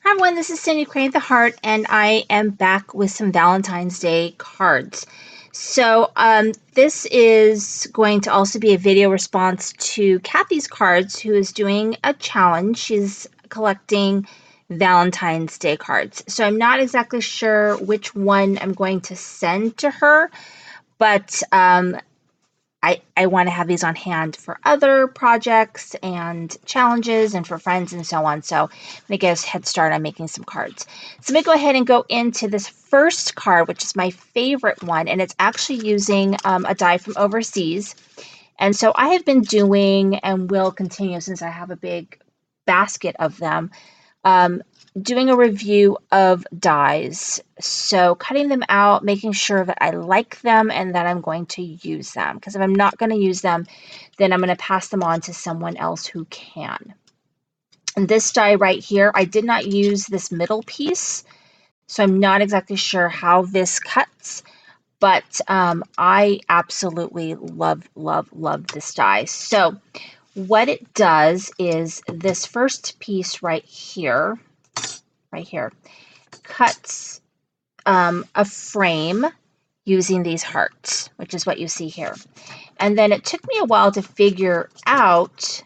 Hi everyone, this is Cindy Crane the Heart, and I am back with some Valentine's Day cards. So this is going to also be a video response to Kathy's cards, who is doing a challenge. She's collecting Valentine's Day cards. So I'm not exactly sure which one I'm going to send to her, but I want to have these on hand for other projects and challenges and for friends and so on. So I'm going to get a head start on making some cards. So let me go ahead and go into this first card, which is my favorite one. And it's actually using a die from overseas. And so I have been doing and will continue, since I have a big basket of them, doing a review of dies. So cutting them out, making sure that I like them and that I'm going to use them. Because if I'm not going to use them, then I'm going to pass them on to someone else who can. And this die right here, I did not use this middle piece, so I'm not exactly sure how this cuts. But I absolutely love this die. So what it does is this first piece right here, cuts a frame using these hearts, which is what you see here. And then it took me a while to figure out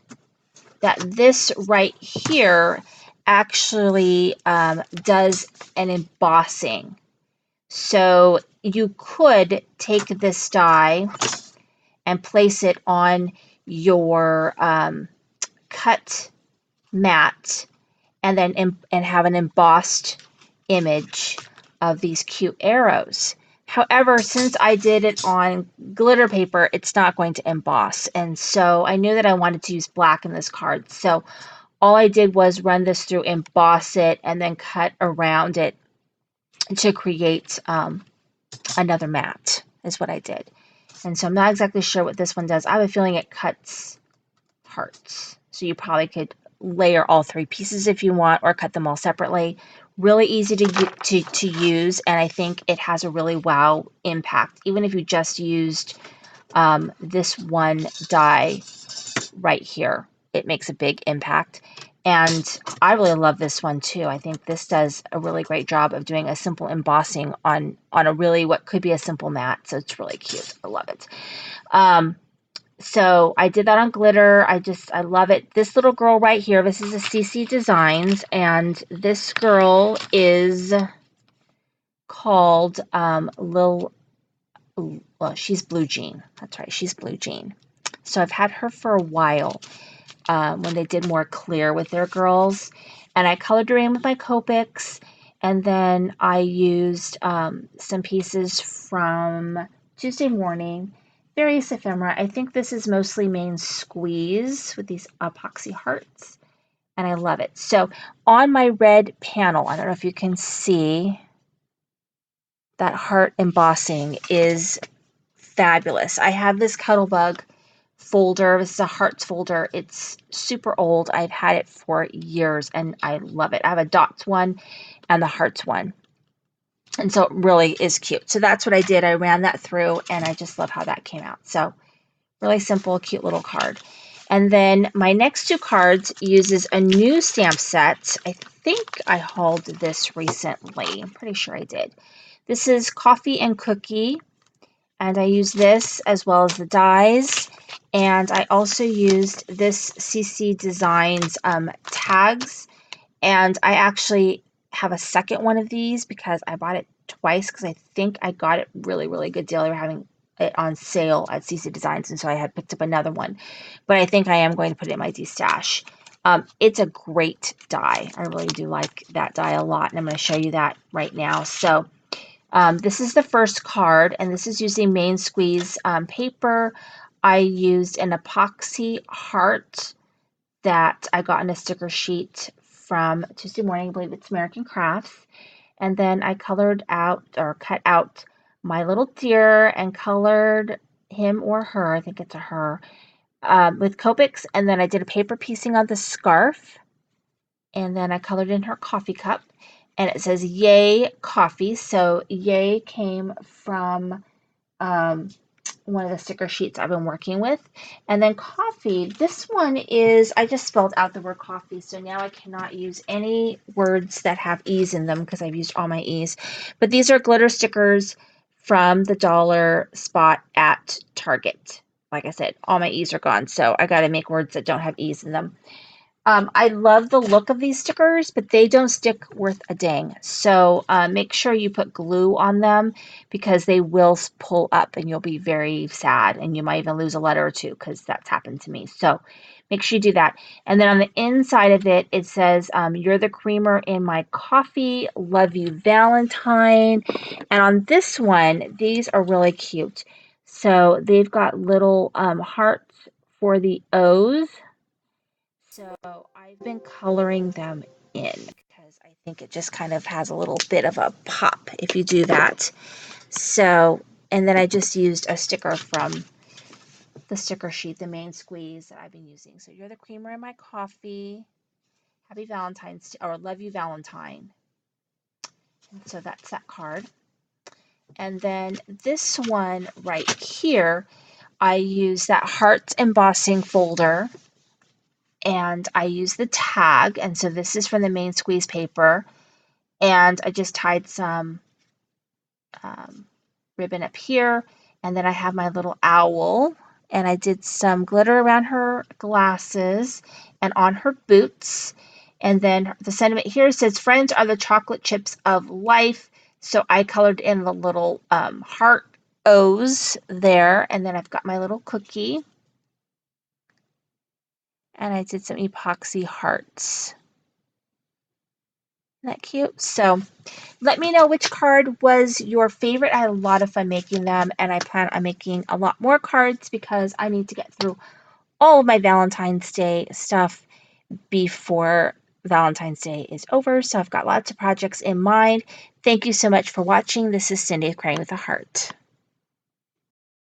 that this right here actually does an embossing. So you could take this die and place it on your cut mat and then and have an embossed image of these cute arrows. However, since I did it on glitter paper, it's not going to emboss. And so I knew that I wanted to use black in this card. So all I did was run this through, emboss it, and then cut around it to create another mat, is what I did. And so I'm not exactly sure what this one does. I have a feeling it cuts hearts. So you probably could layer all three pieces if you want, or cut them all separately. Really easy to use, and I think it has a really wow impact. Even if you just used this one die right here, it makes a big impact. And I really love this one too. I think this does a really great job of doing a simple embossing on a really what could be a simple mat. So it's really cute. I love it. So I did that on glitter. I love it. This little girl right here, this is a CC Designs, and this girl is called well, she's Blue Jean. That's right, she's Blue Jean. So I've had her for a while when they did more clear with their girls. And I colored her in with my Copics, and then I used some pieces from Tuesday Morning, various ephemera. I think this is mostly main squeeze with these epoxy hearts, and I love it. So on my red panel, I don't know if you can see, that heart embossing is fabulous. I have this Cuttlebug folder. This is a hearts folder. It's super old. I've had it for years and I love it. I have a dots one and the hearts one. And so it really is cute. So that's what I did. I ran that through and I just love how that came out. So really simple, cute little card. And then my next two cards uses a new stamp set. I think I hauled this recently. I'm pretty sure I did. This is Coffee and Cookie. And I use this as well as the dies. And I also used this CC Designs tags. And I actually have a second one of these because I bought it twice because I think I got it really good deal. They were having it on sale at CC Designs, and so I had picked up another one. But I think I am going to put it in my D-stash. It's a great die. I really do like that die a lot, and I'm going to show you that right now. So this is the first card, and this is using main squeeze paper. I used an epoxy heart that I got in a sticker sheet from Tuesday Morning. I believe it's American Crafts. And then I colored out or cut out my little deer and colored him or her, I think it's a her, with Copics. And then I did a paper piecing on the scarf. And then I colored in her coffee cup. And it says Yay Coffee. So Yay came from one of the sticker sheets I've been working with. And then coffee. This one is, I just spelled out the word coffee, so now I cannot use any words that have E's in them because I've used all my E's. But these are glitter stickers from the dollar spot at Target. Like I said, all my E's are gone, so I got to make words that don't have E's in them. I love the look of these stickers, but they don't stick worth a dang. So make sure you put glue on them because they will pull up and you'll be very sad and you might even lose a letter or two because that's happened to me. So make sure you do that. And then on the inside of it, it says, you're the creamer in my coffee. Love you, Valentine. And on this one, these are really cute. So they've got little hearts for the O's. So I've been coloring them in because I think it just kind of has a little bit of a pop if you do that. So, and then I just used a sticker from the sticker sheet, the main squeeze that I've been using. So you're the creamer in my coffee. Happy Valentine's, or love you, Valentine. And so that's that card. And then this one right here, I use that hearts embossing folder. And I use the tag, and so this is from the main squeeze paper, and I just tied some ribbon up here, and then I have my little owl, and I did some glitter around her glasses and on her boots, and then the sentiment here says, friends are the chocolate chips of life, so I colored in the little heart O's there, and then I've got my little cookie. And I did some epoxy hearts. Isn't that cute? So let me know which card was your favorite. I had a lot of fun making them, and I plan on making a lot more cards because I need to get through all of my Valentine's Day stuff before Valentine's Day is over. So I've got lots of projects in mind. Thank you so much for watching. This is Cindy of Crying with a Heart.